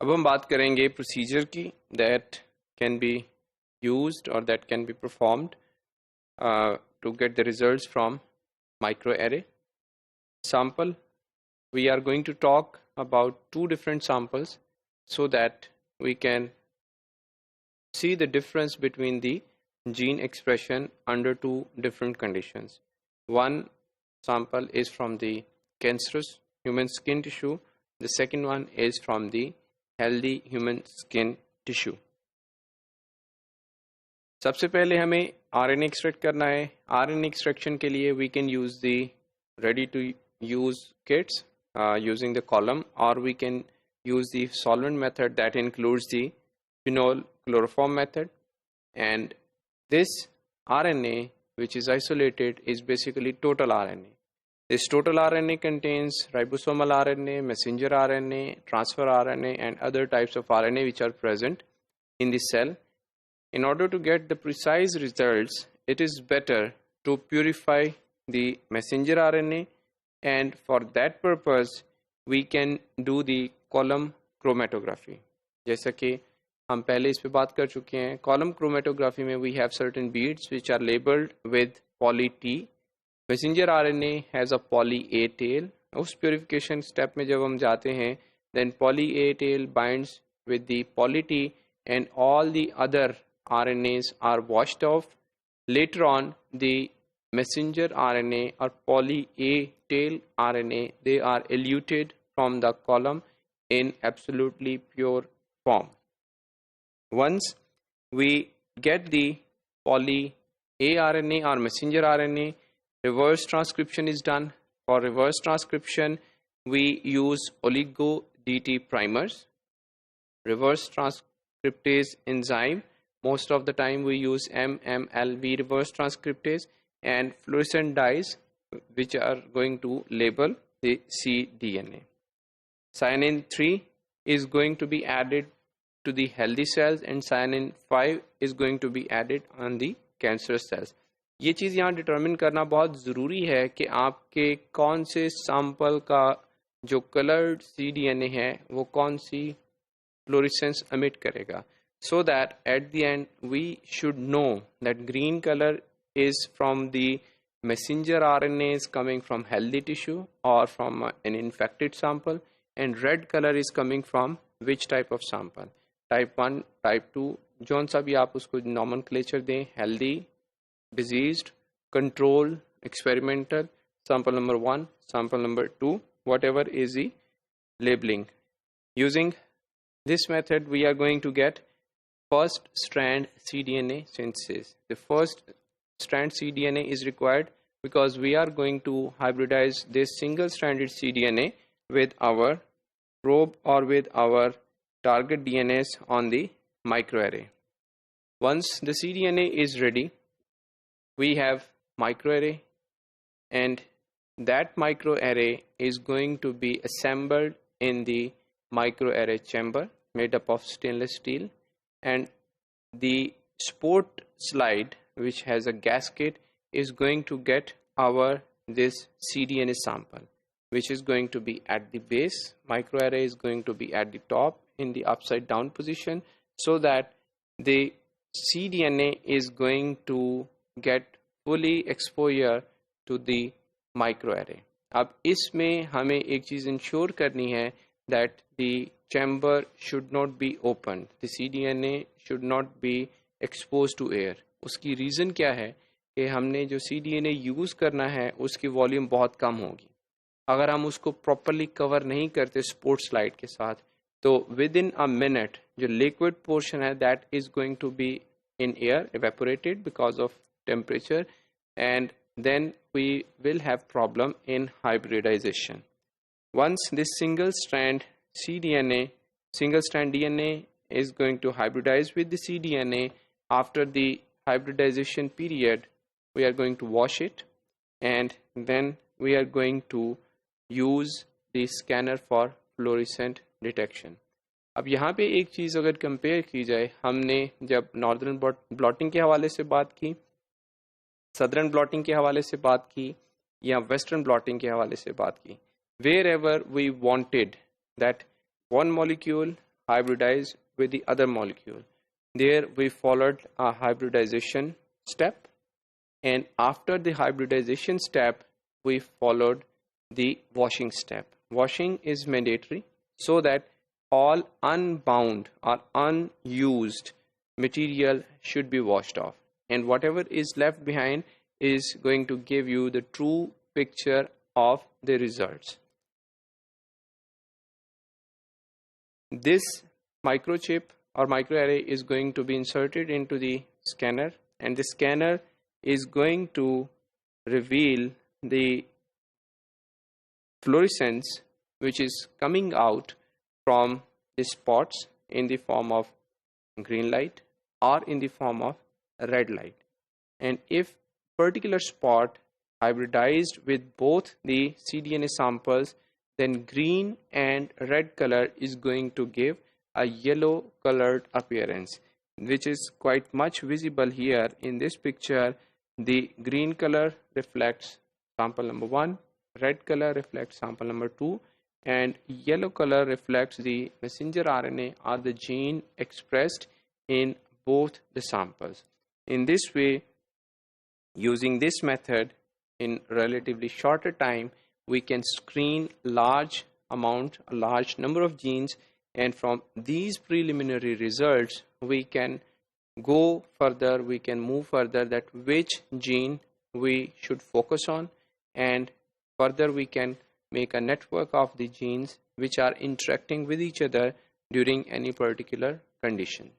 अब हम बात करेंगे प्रोसीजर की that can be used or that can be performed to get the results from microarray. Sample, we are going to talk about two different samples so that we can see the difference between the gene expression under two different conditions. One sample is from the cancerous human skin tissue. The second one is from the healthy human skin tissue. सबसे पहले हमें RNA extract करना है. RNA extraction के लिए we can use the ready to use kits using the column, or we can use the solvent method that includes the phenol chloroform method. And this RNA which is isolated is basically total RNA. This total RNA contains ribosomal RNA, messenger RNA, transfer RNA and other types of RNA which are present in the cell. In order to get the precise results, it is better to purify the messenger RNA, and for that purpose we can do the column chromatography. जैसा कि हम पहले इस पे बात कर चुके हैं, column chromatography में we have certain beads which are labeled with poly T. Messenger RNA has a poly A tail. उस purification step में जब हम जाते हैं, then poly A tail binds with the poly T and all the other RNAs are washed off. Later on, the messenger RNA or poly A tail RNA, they are eluted from the column in absolutely pure form. Once we get the poly A RNA or messenger RNA, reverse transcription is done. For reverse transcription, we use oligo DT primers, reverse transcriptase enzyme. Most of the time we use MMLV reverse transcriptase and fluorescent dyes which are going to label the cDNA. Cyanin 3 is going to be added to the healthy cells and cyanin 5 is going to be added on the cancerous cells. ये चीज़ यहाँ determine करना बहुत ज़रूरी है कि आपके कौन से सैंपल का जो कलर्ड cDNA है वो कौन सी फ्लोरेसेंस एमिट करेगा. So that at the end we should know that green color is from the messenger RNAs coming from healthy tissue or from an infected sample, and red color is coming from which type of sample, type 1, type 2, जौन सा भी आप उसको nomenclature दें, healthy, diseased, control, experimental, sample number 1, sample number 2, whatever is the labeling. Using this method we are going to get first strand cDNA synthesis. The first strand cDNA is required because we are going to hybridize this single stranded cDNA with our probe or with our target DNAs on the microarray. Once the cDNA is ready, we have microarray, and that microarray is going to be assembled in the microarray chamber made up of stainless steel, and the sport slide which has a gasket is going to get our this cDNA sample, which is going to be at the base. Microarray is going to be at the top in the upside down position, so that the cDNA is going to get fully exposure to the microarray. अब इसमें हमें एक चीज़ ensure करनी है that the chamber should not be opened. The cDNA should not be exposed to air. उसकी reason क्या है कि हमने जो cDNA यूज़ करना है उसकी वॉल्यूम बहुत कम होगी. अगर हम उसको प्रॉपरली कवर नहीं करते स्पोर्ट स्लाइड के साथ, तो विद इन अ मिनट जो लिक्विड पोर्शन है that is going to be in air evaporated because of temperature, and then we will have problem in hybridization. Once this single strand DNA is going to hybridize with the cDNA, after the hybridization period we are going to wash it, and then we are going to use the scanner for fluorescent detection. अब यहाँ पे एक चीज़ अगर compare की जाए, हमने जब northern blotting के हवाले से बात की, सदर्न ब्लॉटिंग के हवाले से बात की, या वेस्टर्न ब्लॉटिंग के हवाले से बात की, wherever we wanted that one molecule hybridize with the other molecule. There we followed a hybridization step, and after the hybridization step we followed the washing step. Washing is mandatory so that all unbound or unused material should be washed off, and whatever is left behind is going to give you the true picture of the results. This microchip or microarray is going to be inserted into the scanner, and the scanner is going to reveal the fluorescence which is coming out from the spots in the form of green light or in the form of red light. And if particular spot hybridized with both the cDNA samples, then green and red color is going to give a yellow colored appearance, which is quite much visible here in this picture. The green color reflects sample number 1, red color reflects sample number 2, and yellow color reflects the messenger RNA or the gene expressed in both the samples. In this way, using this method, in relatively shorter time, we can screen large number of genes, and from these preliminary results we can go further, we can move further that which gene we should focus on, and further we can make a network of the genes which are interacting with each other during any particular condition.